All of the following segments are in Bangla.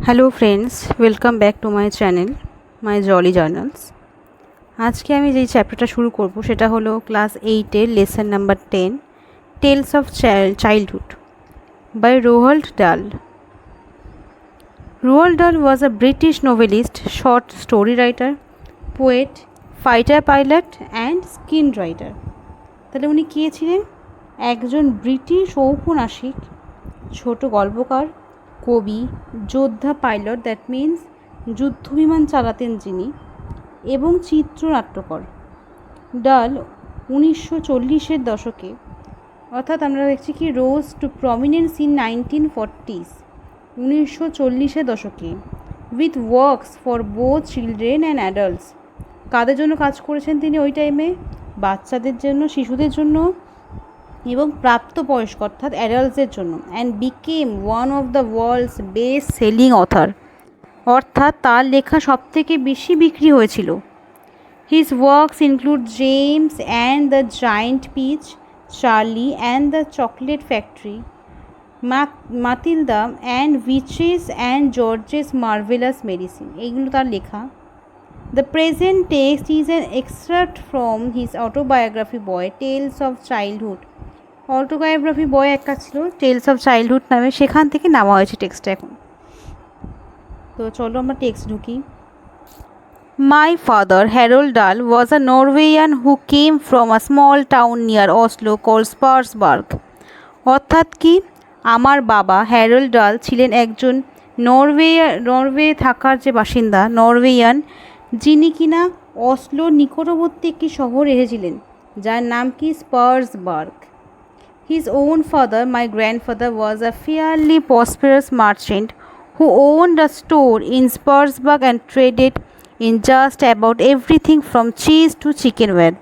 Hello friends, welcome back to my channel my jolly journals. আজকে আমি যেই চ্যাপ্টারটা শুরু করব সেটা হলো ক্লাস 8-এর lesson number 10, tales of childhood by Roald Dahl. Roald Dahl was a British novelist, short story writer, poet, fighter pilot and screenwriter. তাহলে উনি কে ছিলেন? একজন ব্রিটিশ ঔপন্যাসিক, ছোট গল্পকার, কবি, যোদ্ধা, পাইলট দ্যাট মিন্স যুদ্ধবিমান চালাতেন যিনি, এবং চিত্রনাট্যকর। ডাল 1940-এর দশকে, অর্থাৎ আমরা দেখছি কি rose to prominence in 1940s, 1940-এর দশকে, with works for both children and adults. কাদের জন্য কাজ করেছেন তিনি ওই টাইমে? বাচ্চাদের জন্য, শিশুদের জন্য এবং প্রাপ্তবয়স্ক অর্থাৎ অ্যাডাল্টসের জন্য। And became one of the world's best selling author, অর্থাৎ তার লেখা সবথেকে বেশি বিক্রি হয়েছিল। His works include James and the giant peach, Charlie and the chocolate factory, Matilda and witches and George's marvellous medicine, এইগুলো তার লেখা। The present text is an extract from his autobiography boy, Tales of Childhood. Autobiography বই একটা ছিল টেলস অফ চাইল্ডহুড নামে, সেখান থেকে নেওয়া হয়েছে টেক্সটটা। এখন তো চলো আমরা টেক্সট ঢুকি। মাই father Harold Dahl was a Norwegian who came from a small town near Oslo called Sarpsborg. অর্থাৎ কি, আমার বাবা হ্যারোল্ড ডাল ছিলেন একজন নরওয়ে থাকার যে বাসিন্দা, নরওয়েয়ান, যিনি কিনা অসলোর নিকটবর্তী একটি শহর এসেছিলেন যার নাম কি স্পার্সবার্গ। His own father, my grandfather, was a fairly prosperous merchant who owned a store in Spursburg and traded in just about everything from cheese to chickenware.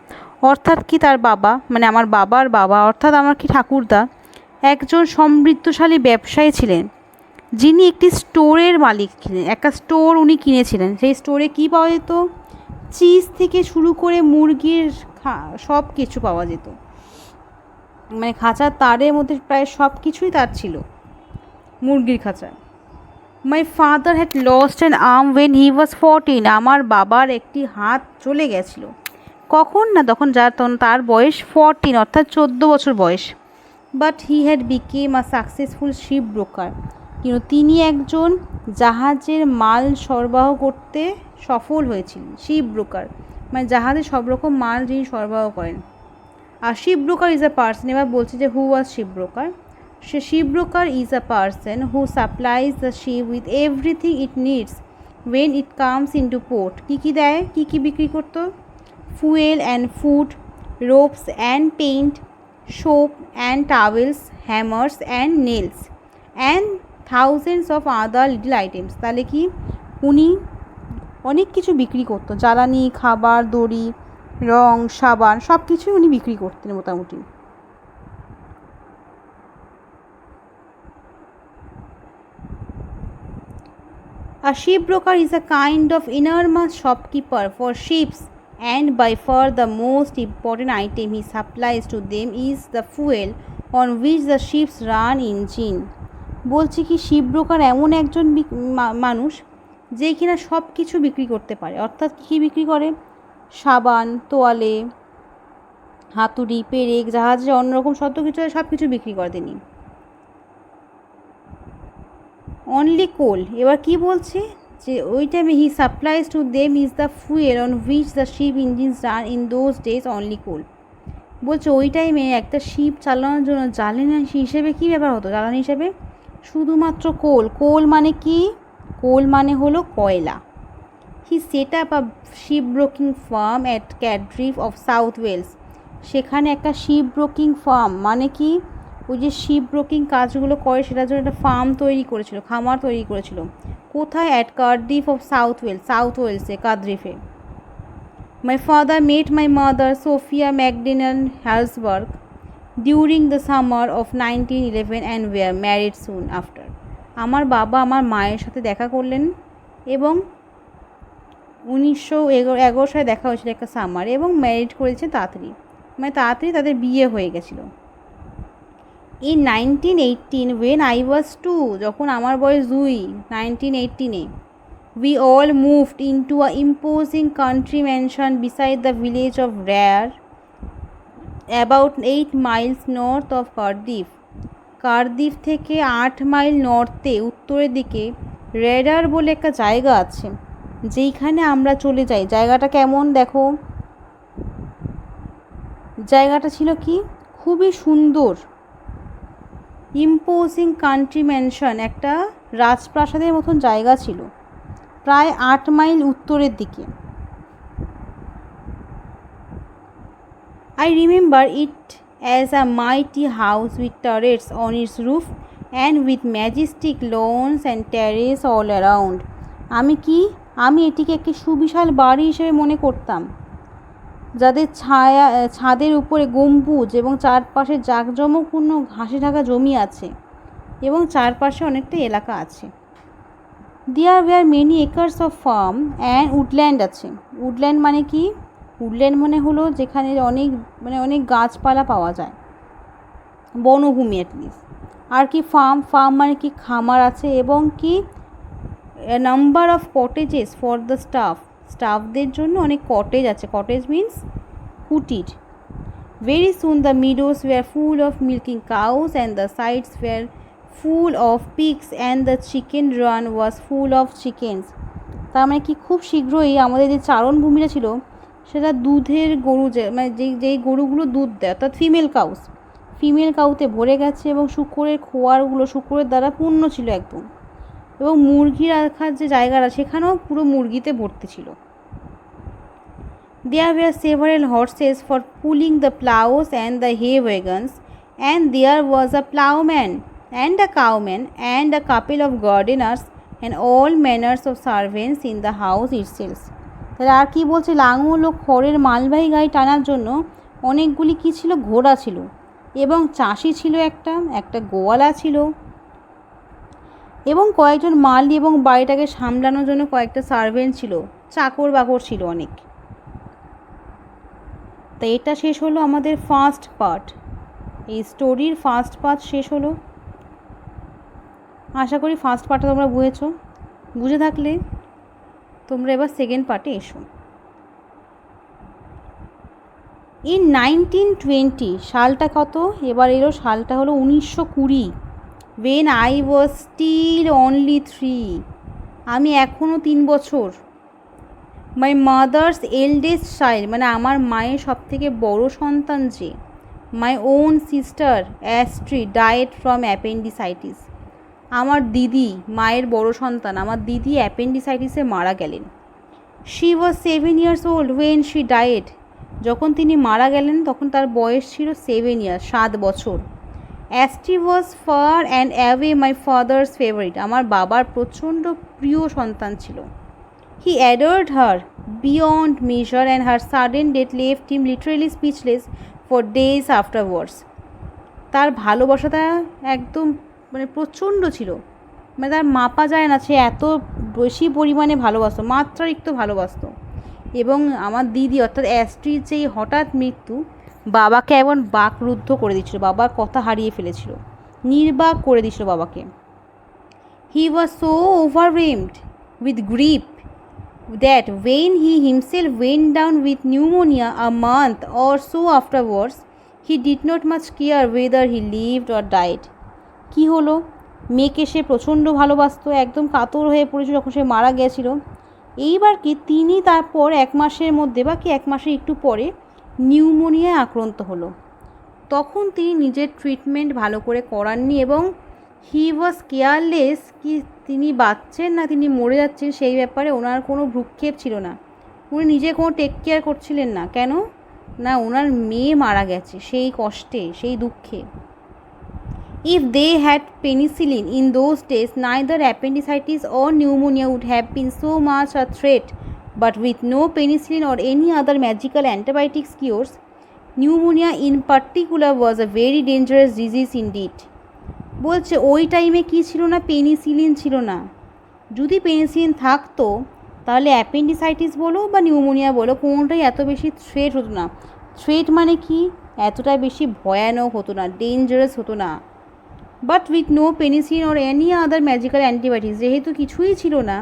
অর্থাৎ কি, তার বাবা মানে আমার বাবার বাবা অর্থাৎ আমার কি ঠাকুরদা একজন সমৃদ্ধশালী ব্যবসায়ী ছিলেন, যিনি একটি স্টোরের মালিক ছিলেন। একটা স্টোর উনি কিনেছিলেন। সেই স্টোরে কি পাওয়া যেত? চিজ থেকে শুরু করে মুরগির সব কিছু পাওয়া যেত, মানে খাঁচার তারের মধ্যে প্রায় সব কিছুই তার ছিল, মুরগির খাঁচা। My father had lost an arm when he was 14। আমার বাবার একটি হাত চলে গেছিলো। কখন না, তখন তার বয়স 14 অর্থাৎ 14 বছর বয়স। But he had become a successful ship broker. কিন্তু তিনি একজন জাহাজের মাল সরবরাহ করতে সফল হয়েছিলেন। শিপ ব্রোকার মানে জাহাজে সব রকম মাল যিনি সরবরাহ করেন। আর ship broker is a person, এবার বলছে যে হু ওয়াজ শিপ ব্রোকার। সে ship broker is a person who supplies the ship with everything it needs when it comes into port. কী কী দেয়, কী কী বিক্রি করতো? Fuel and food, ropes and paint, soap and towels, hammers and nails and thousands of other little items. তাহলে কি, উনি অনেক কিছু বিক্রি করতো, জ্বালানি, খাবার, দড়ি, রং, সাবান, সব কিছুই উনি বিক্রি করতেন মোটামুটি। A shipbroker is a kind of enormous shopkeeper for ships, and by far the most important item he supplies to them is the fuel on which the ships run engine. বলছি কি, শিপ ব্রোকার এমন একজন মানুষ যে কিনা সব কিছু বিক্রি করতে পারে। অর্থাৎ কী বিক্রি করে? সাবান, তোয়ালে, হাতুড়ি, পেরেক, জাহাজে অন্যরকম শত কিছু, সব কিছু বিক্রি করে তিনি। অনলি কোল, এবার কি বলছে যে ওই টাইমে he supplies to them is the fuel on which the ship engines run in those days only coal. বলছে ওই টাইমে একটা শিপ চালানোর জন্য জ্বালানি হিসেবে কী ব্যবহার হতো? জ্বালানি হিসেবে শুধুমাত্র কোল। কোল মানে কি? কোল মানে হলো কয়লা। He set up a ship broking firm at Cardiff of South Wales. সেখানে একটা শিপ ব্রোকিং ফার্ম মানে কি, ওই যে শিপ ব্রোকিং কাজগুলো করে সেটার জন্য একটা ফার্ম তৈরি করেছিল, খামার তৈরি করেছিল। কোথায়? At Cardiff of South Wales, South ওয়েলসে কার্ডিফে। My father met my mother Sophia McDonnell Halsberg during the summer of 1911 and were married soon after. আমার বাবা আমার মায়ের সাথে দেখা করলেন এবং 1911 সালে দেখা হয়েছিল একটা সামারে, এবং ম্যারিড করেছে তাড়াতাড়ি, মানে তাড়াতাড়ি তাদের বিয়ে হয়ে গেছিলো। In 1918, when I was 2, যখন আমার বয়স 2, 1918-এ, we all moved into a imposing country mansion beside the village of Rare, about 8 miles north of Cardiff. Cardiff থেকে 8 মাইল নর্থে উত্তরের দিকে রেডার বলে একটা জায়গা আছে, যেইখানে আমরা চলে যাই। জায়গাটা কেমন দেখো, জায়গাটা ছিল কি খুবই সুন্দর, ইম্পোজিং কান্ট্রি ম্যানশন, একটা রাজপ্রাসাদের মতন জায়গা ছিল, প্রায় 8 মাইল উত্তরের দিকে। I remember it as a mighty house with turrets on its roof and with majestic lawns and terrace all around. আমি এটিকে একটি সুবিশাল বাড়ি হিসেবে মনে করতাম, যাদের ছাদের উপরে গম্বুজ এবং চারপাশে জাঁকজমকপূর্ণ ঘাসে ঢাকা জমি আছে এবং চারপাশে অনেকটা এলাকা আছে। There were many acres of farm and woodland আছে। উডল্যান্ড মানে কি? উডল্যান্ড মানে হলো যেখানে অনেক গাছপালা পাওয়া যায়, বনভূমি অ্যাটলিস্ট। আর কি ফার্ম মানে কি খামার আছে, এবং কি number of cottages for the স্টাফদের জন্য অনেক কটেজ আছে। কটেজ মিন্স কুটির। Very soon the meadows were full of milking cows and the sides were full of pigs and the chicken run was full of chickens. তার মানে কি খুব শীঘ্রই আমাদের যে চারণভূমিটা ছিল সেটা দুধের গরু, মানে যেই গরুগুলো দুধ দেয়, অর্থাৎ ফিমেল কাউতে ভরে গেছে, এবং শুকরের দ্বারা পূর্ণ ছিল একদম, এবং মুরগি রাখার যে জায়গাটা সেখানেও পুরো মুরগিতে ভর্তি ছিল। There were several horses for pulling the plows and the hay wagons, and there was a ploughman and a cowman and a couple of gardeners and all manners of servants in the house itself. তাহলে আর কি বলছে, লাঙল ও খড়ের মালবাহী গাড়ি টানার জন্য অনেকগুলি কি ছিল, ঘোড়া ছিল, এবং চাষি ছিল, একটা গোয়ালা ছিল, এবং কয়েকজন মালি, এবং বাড়িটাকে সামলানোর জন্য কয়েকটা সার্ভেন্ট ছিল, চাকর বাকর ছিল অনেক। তো এটা শেষ হলো আমাদের ফার্স্ট পার্ট, এই স্টোরির ফার্স্ট পার্ট শেষ হলো। আশা করি ফার্স্ট পার্টটা তোমরা বুঝে থাকলে তোমরা এবার সেকেন্ড পার্টে এসো। ইন 1920, সালটা কত এবার এলো, সালটা হলো 1920। when I was still only 3, আমি এখনও 3 বছর। my mother's eldest child, মানে আমার মায়ের সবথেকে বড় সন্তান যে, my own sister Astrid died from appendicitis, আমার দিদি, মায়ের বড় সন্তান আমার দিদি অ্যাপেন্ডিসাইটিসে মারা গেলেন। she was 7 years old when she died, যখন তিনি মারা গেলেন তখন তার বয়স ছিল 7 years, 7 বছর। Astrid was far and away my father's favorite, আমার বাবার প্রচণ্ড প্রিয় সন্তান ছিল। he adored her beyond measure and her sudden death left him literally speechless for days afterwards. তার ভালোবাসাটা একদম প্রচণ্ড ছিল, তার মাপা যায় না, সে এত বেশি পরিমাণে ভালোবাসতো, মাত্রাতিরিক্ত ভালোবাসতো। এবং আমার দিদি অর্থাৎ অ্যাস্ট্রির যেই হঠাৎ মৃত্যু বাবাকে এমন বাকরুদ্ধ করে দিচ্ছিল, বাবার কথা হারিয়ে ফেলেছিল, নির্বাক করে দিচ্ছিল বাবাকে। He was so overwhelmed with grief that when he himself went down with pneumonia a month or so afterwards, he did not much care whether he lived or died. কি হলো, মেয়েকে সে প্রচণ্ড ভালোবাসতো, একদম কাতর হয়ে পড়েছিল যখন সে মারা গিয়েছিল। এইবার কি তিনি তারপর 1 মাসের মধ্যে বা কি 1 মাসের একটু পরে নিউমোনিয়ায় আক্রান্ত হলো। তখন তিনি নিজের ট্রিটমেন্ট ভালো করে করাননি, এবং হি ওয়াজ কেয়ারলেস, কি তিনি বাঁচছেন না তিনি মরে যাচ্ছেন সেই ব্যাপারে ওনার কোনো ভ্রুক্ষেপ ছিল না। উনি নিজে কোনো টেক কেয়ার করছিলেন না। কেন না, ওনার মেয়ে মারা গেছে, সেই কষ্টে, সেই দুঃখে। If they had penicillin in those days, neither appendicitis or pneumonia would have been so much a threat. But with no penicillin or any other magical antibiotics cures, pneumonia in particular was a very dangerous disease indeed. বলছে ওই টাইমে কি ছিল না, পেনিসিলিন ছিল না। যদি পেনিসিলিন থাকতো তাহলে অ্যাপেন্ডিসাইটিস বলো বা নিউমোনিয়া বলো, কোনোটাই এত বেশি থ্রেট হতো না। থ্রেট মানে কি, এতটা বেশি ভয়ানক হতো না, ডেঞ্জারাস হতো না, but with no penicillin or any other magical antibiotics, যেহেতু কিছুই ছিল না,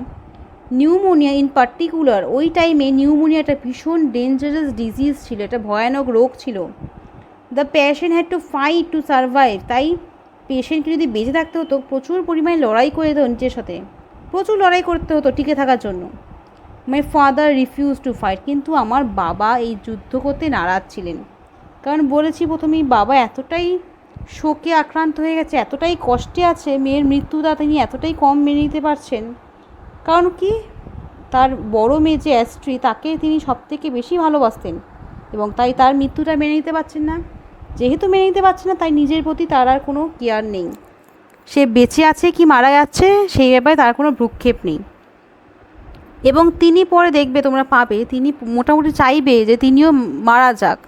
নিউমোনিয়া ইন পার্টিকুলার, ওই টাইমে নিউমোনিয়া একটা ভীষণ ডেঞ্জারাস ডিজিজ ছিল, একটা ভয়ানক রোগ ছিল। The patient had to fight to survive, তাই পেশেন্টকে যদি বেঁচে থাকতে হতো প্রচুর পরিমাণে লড়াই করে দিত নিজের সাথে, প্রচুর লড়াই করতে হতো টিকে থাকার জন্য। মাই ফাদার রিফিউজ টু ফাইট, কিন্তু আমার বাবা এই যুদ্ধ করতে নারাজ ছিলেন। কারণ বলেছি প্রথমেই, বাবা এতটাই শোকে আক্রান্ত হয়ে গেছে, এতটাই কষ্টে আছে, মেয়ের মৃত্যুটা তিনি এতটাই কম মেনে নিতে পারছেন। কারণ কি, তার বড় মেয়ে যে অ্যাস্ট্রি, তাকে তিনি সবথেকে বেশি ভালোবাসতেন, এবং তাই তার মৃত্যুটা মেনে নিতে পারছেন না। যেহেতু মেনে নিতে পারছে না, তাই নিজের প্রতি তার আর কোনো কেয়ার নেই, সে বেঁচে আছে কি মারা যাচ্ছে সেই ব্যাপারে তার কোনো ভ্রুক্ষেপ নেই। এবং তিনি পরে দেখবে তোমরা পাবে, তিনি মোটামুটি চাইবে যে তিনিও মারা যাক।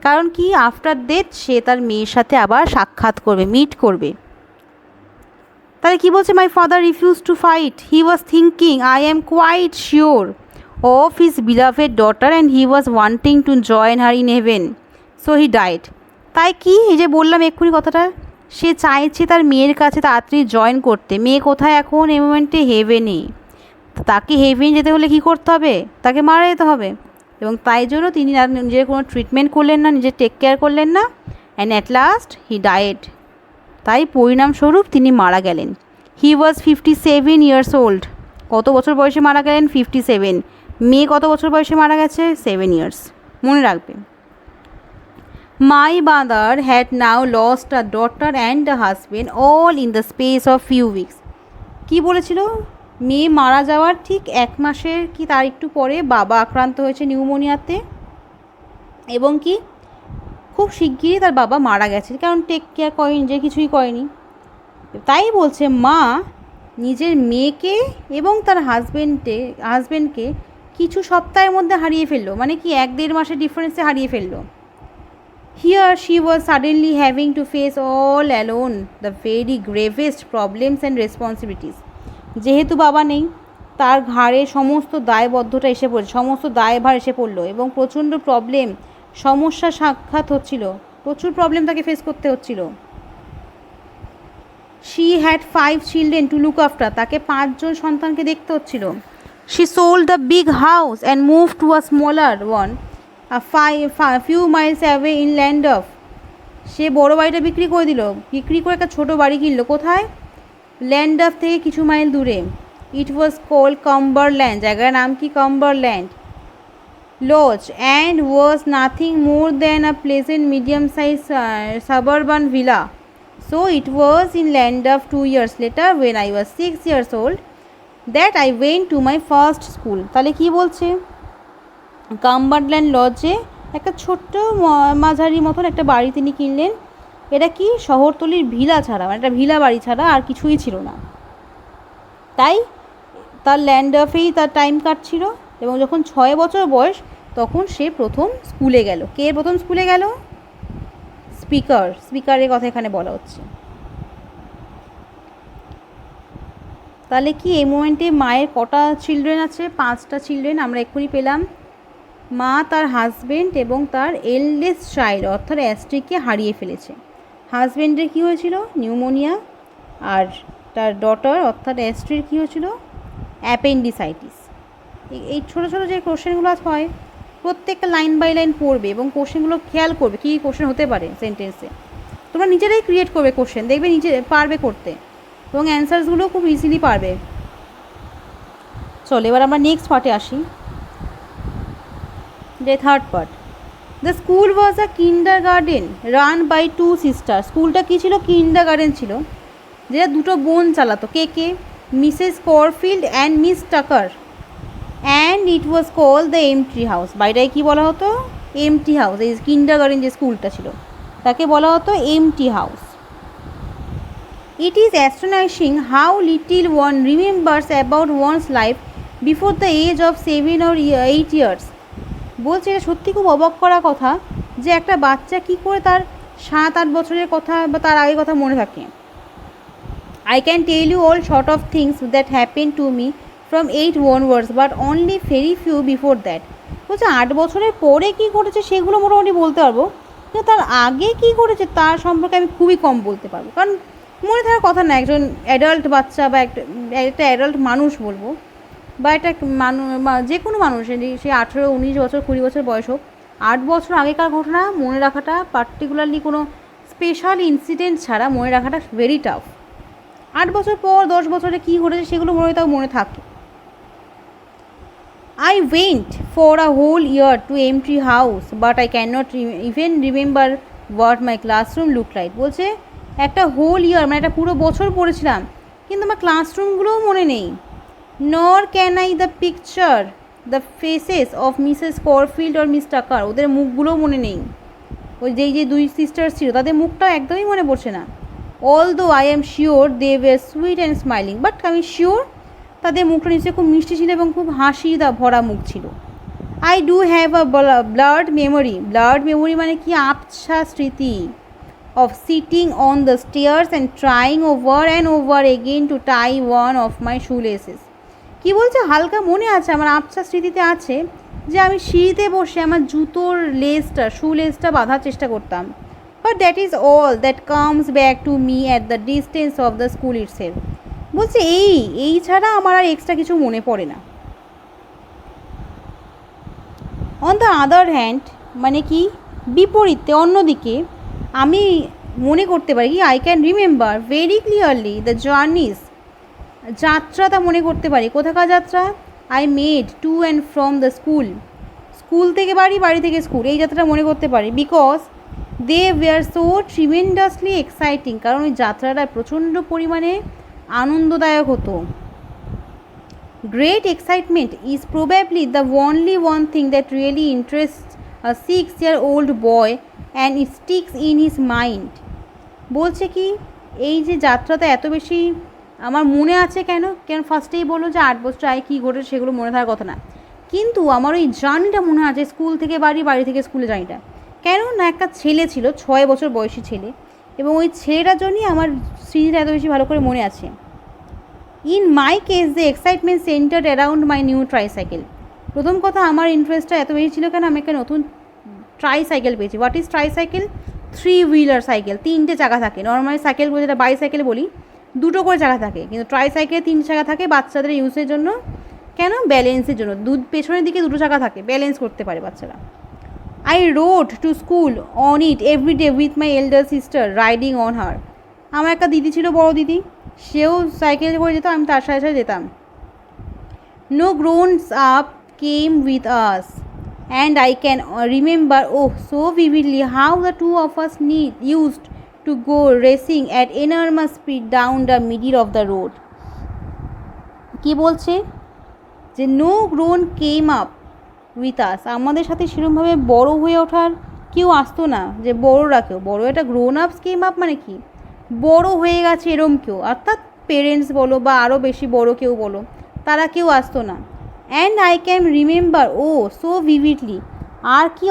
কারণ কি, আফটার ডেথ সে তার মেয়ের সাথে আবার সাক্ষাৎ করবে, মিট করবে। তাহলে কী বলছে, my father refuse to fight, he was thinking, I am quite sure, of his beloved daughter and he was wanting to join her in heaven, so he died. তাই কি, এই যে বললাম এক্ষুনি কথাটা, সে চাইছে তার মেয়ের কাছে তাড়াতাড়ি জয়েন করতে। মেয়ে কোথায় এখন এই মোমেন্টে? হেভেনে। তাকে হেভেন যেতে হলে কী করতে হবে? তাকে মারা যেতে হবে। এবং তাই জন্য তিনি নিজের কোনো ট্রিটমেন্ট করলেন না, নিজের টেক কেয়ার করলেন না, and at last he died. তাই পরিণামস্বরূপ তিনি মারা গেলেন। হি ওয়াজ 57 ইয়ার্স ওল্ড। কত বছর বয়সে মারা গেলেন? 57। মেয়ে কত বছর বয়সে মারা গেছে? 7 ইয়ার্স। মনে রাখবে। My mother had now lost a daughter and a husband all in the space of few weeks. কী বলেছিল? মেয়ে মারা যাওয়ার ঠিক 1 মাসের কি তার একটু পরে বাবা আক্রান্ত হয়েছে নিউমোনিয়াতে, এবং কি খুব শিগগিরই তার বাবা মারা গেছে, কারণ টেক কেয়ার করেনি, যে কিছুই করেনি। তাই বলছে মা নিজের মেয়েকে এবং তার হাজবেন্ডকে কিছু সপ্তাহের মধ্যে হারিয়ে ফেললো, মানে কি 1-1.5 মাসের ডিফারেন্সে হারিয়ে ফেললো। Here she was suddenly having to face all alone the very gravest problems and responsibilities. যেহেতু বাবা নেই, তার ঘাড়ে সমস্ত দায়বদ্ধতা এসে পড়ছে, সমস্ত দায়ভার এসে পড়লো, এবং প্রচণ্ড প্রবলেম, সমস্যা সাক্ষাৎ হচ্ছিল, প্রচুর প্রবলেম তাকে ফেস করতে হচ্ছিল। She had 5 children to look after, তাকে 5 জন সন্তানকে দেখতে হচ্ছিল। She sold the big house and move to a smaller one few miles away in land of. সে বড় বাড়িটা বিক্রি করে দিল, বিক্রি করে একটা ছোটো বাড়ি কিনলো। কোথায়? ল্যান্ড অফ থেকে কিছু মাইল দূরে। ইট ওয়াজ কল্ড কাম্বারল্যান্ড, জায়গার নাম কি? Cumberland Lodge, and was nothing more than a pleasant medium size suburban villa. So it was in land of 2 years later when I was 6 years old that I went to my first school. তাহলে কি বলছে? কাম্বারল্যান্ড লজে একটা ছোট্ট মাঝারি মতন একটা বাড়ি তিনি কিনলেন। এটা কি শহরতলির ভিলা ছাড়া, মানে একটা ভিলা বাড়ি ছাড়া আর কিছুই ছিল না। তাই তার ল্যান্ড অফেই তার টাইম কাটছিল, এবং যখন 6 বছর বয়স তখন সে প্রথম স্কুলে গেল। কে প্রথম স্কুলে গেল? স্পিকারের কথা এখানে বলা হচ্ছে। তাহলে কি এই মোমেন্টে মায়ের কটা চিলড্রেন আছে? 5টা চিলড্রেন আমরা এক্ষুনি পেলাম। মা তার হাজব্যান্ড এবং তার এল্ডেস্ট চাইল্ড অর্থাৎ অ্যাস্ট্রিককে হারিয়ে ফেলেছে। হাজব্যান্ডের কী হয়েছিল? নিউমোনিয়া। আর তার ডটার অর্থাৎ অ্যাস্ট্রির কী হয়েছিল? অ্যাপেন্ডিসাইটিস। এই ছোটো ছোটো যে কোশ্চেনগুলো হয় প্রত্যেকটা লাইন বাই লাইন পড়বে, এবং কোশ্চেনগুলো খেয়াল করবে কী কোশ্চেন হতে পারে সেন্টেন্সে। তোমরা নিজেরাই ক্রিয়েট করবে কোশ্চেন, দেখবে নিজে পারবে করতে, এবং অ্যান্সার্সগুলো খুব ইজিলি পারবে। চলো এবার আমরা নেক্সট পার্টে আসি, যে third part. The school was a kindergarten run by 2 sister. স্কুলটা কী ছিল? কিন্ডার গার্ডেন ছিল, যেটা 2টো বোন চালাতো। কে? Mrs Corfield and Miss Tucker. And it was called the empty house. বাড়িটায় কী বলা হতো? Empty house. এই কিন্ডার গার্ডেন যে স্কুলটা ছিল তাকে বলা হতো empty house. It is astonishing how little one remembers about one's life before the age of 7 or 8 years. বলছে এটা সত্যি খুব অবাক করা কথা যে একটা বাচ্চা কী করে তার 7-8 বছরের কথা বা তার আগের কথা মনে থাকে। I can tell you all sort of things that happened to me from 8 onwards, but only very few before that. বলছে 8 বছরের পরে কী ঘটেছে সেগুলো মোটামুটি বলতে পারবো, কিন্তু তার আগে কী ঘটেছে তার সম্পর্কে আমি খুবই কম বলতে পারবো, কারণ মনে থাকার কথা না, একজন অ্যাডাল্ট বাচ্চা বা একটা অ্যাডাল্ট মানুষ বলবো, বা একটা যে কোনো মানুষ, সে 18, 19 বছর, 20 বছর বয়স হোক, 8 বছর আগেকার ঘটনা মনে রাখাটা, পার্টিকুলারলি কোনো স্পেশাল ইনসিডেন্ট ছাড়া মনে রাখাটা ভেরি টাফ। 8 বছর পর 10 বছরে কী ঘটেছে সেগুলো মনে থাকে। I went for a whole year to empty house, but I cannot even remember what my classroom looked like. বলছে একটা হোল ইয়ার মানে একটা পুরো বছর পড়েছিলাম, কিন্তু আমার ক্লাসরুমগুলোও মনে নেই। Nor can I the picture the faces of Mrs. Corfield or Miss Tucker. ওদের মুখগুলোও মনে নেই। ওই যে দুই সিস্টার্স ছিল তাদের মুখটাও একদমই মনে পড়ছে না। Although I am sure they were sweet and smiling, but আমি শিওর তাদের মুখটা নিশ্চয়ই খুব মিষ্টি ছিল এবং খুব হাসি ভরা মুখ ছিল। I do have a blurred memory. Blurred memory মানে কি? আবছা স্মৃতি। Of sitting on the stairs and trying over and over again to tie one of my shoelaces. কি বলছে? হালকা মনে আছে, আমার আবছা স্মৃতিতে আছে যে আমি সিঁড়িতে বসে আমার জুতোর শুলেসটা বাঁধার চেষ্টা করতাম। But that is all that comes back to me at the distance of the school itself. বলছে এই ছাড়া আমার আর এক্সট্রা কিছু মনে পড়ে না। অন দ্য আদার হ্যান্ড মানে কি? বিপরীতে, অন্যদিকে আমি মনে করতে পারি, I can remember very clearly the journeys, যাত্রাটা মনে করতে পারি। কোথাকার যাত্রা? I made to and from the school থেকে বাড়ি, বাড়ি থেকে স্কুল, এই যাত্রাটা মনে করতে পারি। Because they were so tremendously exciting, কারণ ওই যাত্রাটা প্রচণ্ড পরিমাণে আনন্দদায়ক হতো। Great excitement is probably the only one thing that really interest a 6-year-old boy and it sticks in his mind. বলছে কি এই যে যাত্রাটা এত বেশি আমার মনে আছে কেন ফার্স্টেই বললো যে 8 বছর আগে কী ঘটেছে সেগুলো মনে থাকার কথা না, কিন্তু আমার ওই জার্নিটা মনে আছে, স্কুল থেকে বাড়ি, বাড়ি থেকে স্কুলে জার্নিটা। কেন না, একটা ছেলে ছিল 6 বছর বয়সী ছেলে, এবং ওই ছেলেটার জন্যই আমার স্মৃতিটা এত বেশি ভালো করে মনে আছে। In my case the excitement centre around my new tricycle. প্রথম কথা, আমার ইন্টারেস্টটা এত বেশি ছিল কেন, আমি একটা নতুন ট্রাইসাইকেল পেয়েছি। What is tricycle? 3-wheeler cycle, 3টে চাকা থাকে। নর্মালি সাইকেলগুলো যেটা বাইসাইকেল বলি 2টো করে চাকা থাকে, কিন্তু ট্রাইসাইকেলে 3 চাকা থাকে বাচ্চাদের ইউজের জন্য। কেন? ব্যালেন্সের জন্য। পেছনের দিকে 2টো চাকা থাকে, ব্যালেন্স করতে পারে বাচ্চারা। I rode to school on it every day with my elder sister riding on her. আমার একটা দিদি ছিল, বড় দিদি, সেও সাইকেলে করে যেত, আমি তার সাথে সাথে যেতাম। No grown up came with us and I can remember so vividly how the two of us used to go racing at enormous speed down the middle of the road. কি বলছে যে no grown came up with us, আমাদের সাথে সেরকমভাবে বড় হয়ে ওঠার কেউ আসতো না, যে বড়রা কেউ বড়, এটা গ্রোন আপস কেম আপ মানে কি? বড় হয়ে গেছে এরম কেউ, অর্থাৎ পেরেন্টস বলো বা আরও বেশি বড় কেউ বলো, তারা কেউ আসতো না। And I can remember so vividly, আর কি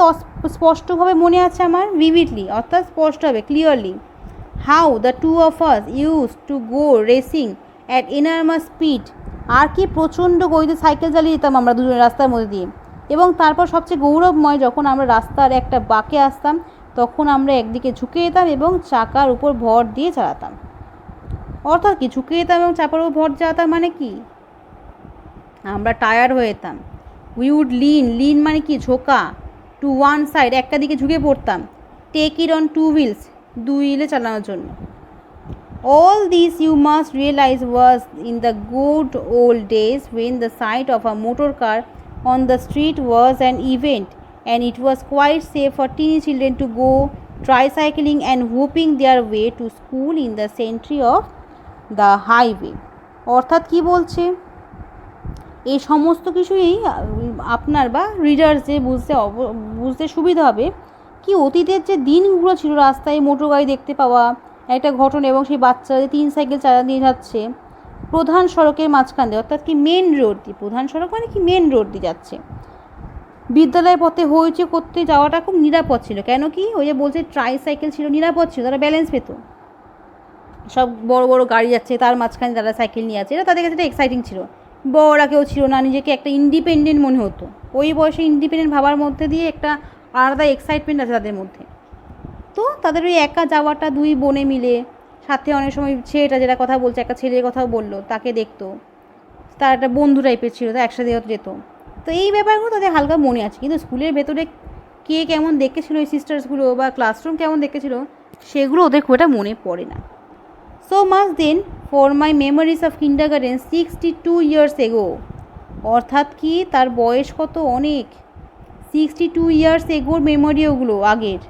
স্পষ্টভাবে মনে আছে আমার? ভিভিডলি অর্থাৎ স্পষ্টভাবে, clearly. How the two of us use to go racing at enormous speed, আর কি প্রচণ্ড গতিতে সাইকেল চালিয়ে যেতাম আমরা দুজনে রাস্তার মধ্যে দিয়ে। এবং তারপর সবচেয়ে গৌরবময়, যখন আমরা রাস্তার একটা বাঁকে আসতাম তখন আমরা একদিকে ঝুঁকে যেতাম এবং চাকার উপর ভর দিয়ে চালাতাম। অর্থাৎ কি? ঝুঁকে যেতাম এবং চাকার উপর ভর চালাতাম মানে কি? আমরা টায়ার হয়ে যেতাম। উই উড লিন মানে কি? ঝোঁকা। টু ওয়ান সাইড, একটা দিকে ঝুঁকে পড়তাম। Take it on 2 wheels, 2 wheele চালানোর জন্য। All this you must realize was in the good old days when the sight of a motor car on the street was an event, and it was quite safe for teeny children to go tricycling and whooping their way to school in the centre of the highway. অর্থাৎ কি বলছে? এই সমস্ত কিছুই আপনার বা রিডার্স যে বুঝতে সুবিধা হবে কি অতীতের যে দিনগুলো ছিল রাস্তায় মোটর গাড়ি দেখতে পাওয়া একটা ঘটনা, এবং সেই বাচ্চারা 3 সাইকেল চালা নিয়ে যাচ্ছে প্রধান সড়কের মাঝখান দিয়ে, অর্থাৎ কি মেন রোড দিয়ে, প্রধান সড়ক মানে কি মেন রোড দিয়ে যাচ্ছে। বিদ্যালয়ের পথে হইচই করতে যাওয়াটা খুব নিরাপদ ছিল। কেন কি? ওই যে বলছে ট্রাইসাইকেল ছিল, নিরাপদ ছিল, তারা ব্যালেন্স পেত। সব বড় বড় গাড়ি যাচ্ছে, তার মাঝখানে তারা সাইকেল নিয়ে আছে, এটা তাদের কাছে একটা এক্সাইটিং ছিল। বড়রা কেউ ছিল না, নিজেকে একটা ইন্ডিপেন্ডেন্ট মনে হতো। ওই বয়সে ইন্ডিপেন্ডেন্ট ভাবার মধ্যে দিয়ে একটা আলাদা এক্সাইটমেন্ট আছে তাদের মধ্যে। তো তাদের ওই একা যাওয়াটা, 2 বোনে মিলে সাথে অনেক সময় ছেলেটা যেটা কথা বলছে, একটা ছেলের কথাও বললো, তাকে দেখতো, তার একটা বন্ধু টাইপের ছিল, তো একসাথে যেত। তো এই ব্যাপারগুলো তাদের হালকা মনে আছে, কিন্তু স্কুলের ভেতরে কে কেমন দেখেছিলো এই সিস্টার্সগুলো বা ক্লাসরুম কেমন দেখেছিলো সেগুলো ওদের খুব একটা মনে পড়ে না। So much then for my memories of kindergarten 62 years এগো। অর্থাৎ কি তার বয়স কত, অনেক, 62 years এগোর মেমোরি ওগুলো আগের।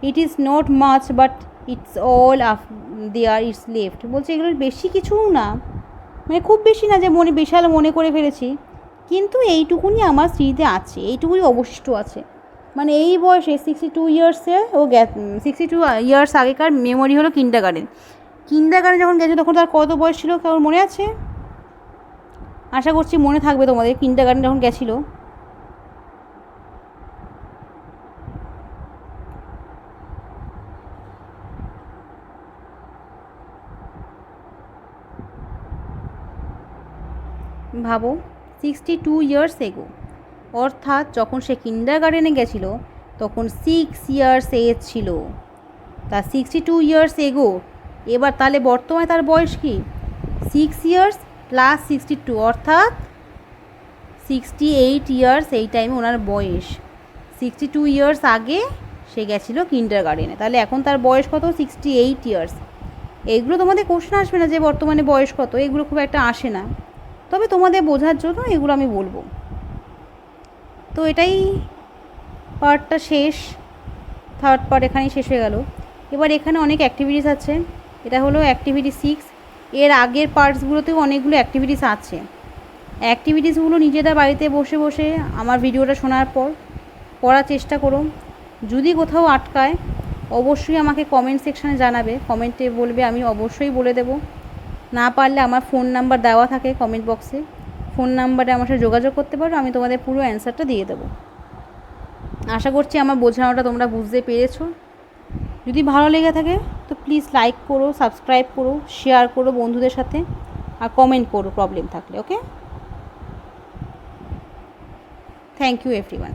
It is not much but it's all there it's left. বলছে এগুলো বেশি কিছুও না, মানে খুব বেশি না যে বিশাল মনে করে ফেলেছি, কিন্তু এইটুকুনি আমার স্মৃতিতে আছে, এইটুকুনি অবশিষ্ট আছে। মানে এই বয়সে 62 ইয়ার্সে ও 62 ইয়ার্স আগেকার মেমোরি হলো কিন্ডারগার্টেন। কিন্ডারগার্টেন যখন গেছে তখন তার কত বয়স ছিল, কারোর মনে আছে? আশা করছি মনে থাকবে তোমাদের, কিন্ডারগার্টেন যখন গেছিলো। ভাবো, 62 ইয়ার্স এগো, অর্থাৎ যখন সে কিন্ডারগার্টেনে গেছিলো তখন 6 ইয়ার্স এজ ছিল। তা 62 ইয়ার্স এগো, এবার তাহলে বর্তমানে তার বয়স কি? 6 ইয়ার্স প্লাস 62, অর্থাৎ 68 ইয়ার্স এই টাইমে ওনার বয়স। 62 ইয়ার্স আগে সে গেছিলো কিন্ডারগার্টেনে, তাহলে এখন তার বয়স কত? 68 ইয়ার্স। এইগুলো তোমাদের কোশ্চেন আসবে না যে বর্তমানে বয়স কত, এগুলো খুব একটা আসে না, তবে তোমাদের বোঝার জন্য এগুলো আমি বলবো। তো এটাই পার্টটা শেষ, থার্ড পার্ট এখানেই শেষ হয়ে গেল। এবার এখানে অনেক অ্যাক্টিভিটিস আছে, এটা হলো অ্যাক্টিভিটি 6। এর আগের পার্টসগুলোতেও অনেকগুলো অ্যাক্টিভিটিস আছে। অ্যাক্টিভিটিসগুলো নিজেরা বাড়িতে বসে বসে আমার ভিডিওটা শোনার পর করার চেষ্টা করো। যদি কোথাও আটকায় অবশ্যই আমাকে কমেন্ট সেকশানে জানাবে, কমেন্টে বলবে, আমি অবশ্যই বলে দেবো। না পারলে আমার ফোন নাম্বার দেওয়া থাকে কমেন্ট বক্সে, ফোন নাম্বারে আমার সাথে যোগাযোগ করতে পারো, আমি তোমাদের পুরো অ্যান্সারটা দিয়ে দেবো। আশা করছি আমার বোঝানোটা তোমরা বুঝতে পেরেছো। যদি ভালো লেগে থাকে তো প্লিজ লাইক করো, সাবস্ক্রাইব করো, শেয়ার করো বন্ধুদের সাথে, আর কমেন্ট করো প্রবলেম থাকলে। ওকে, থ্যাংক ইউ এভরিওয়ান।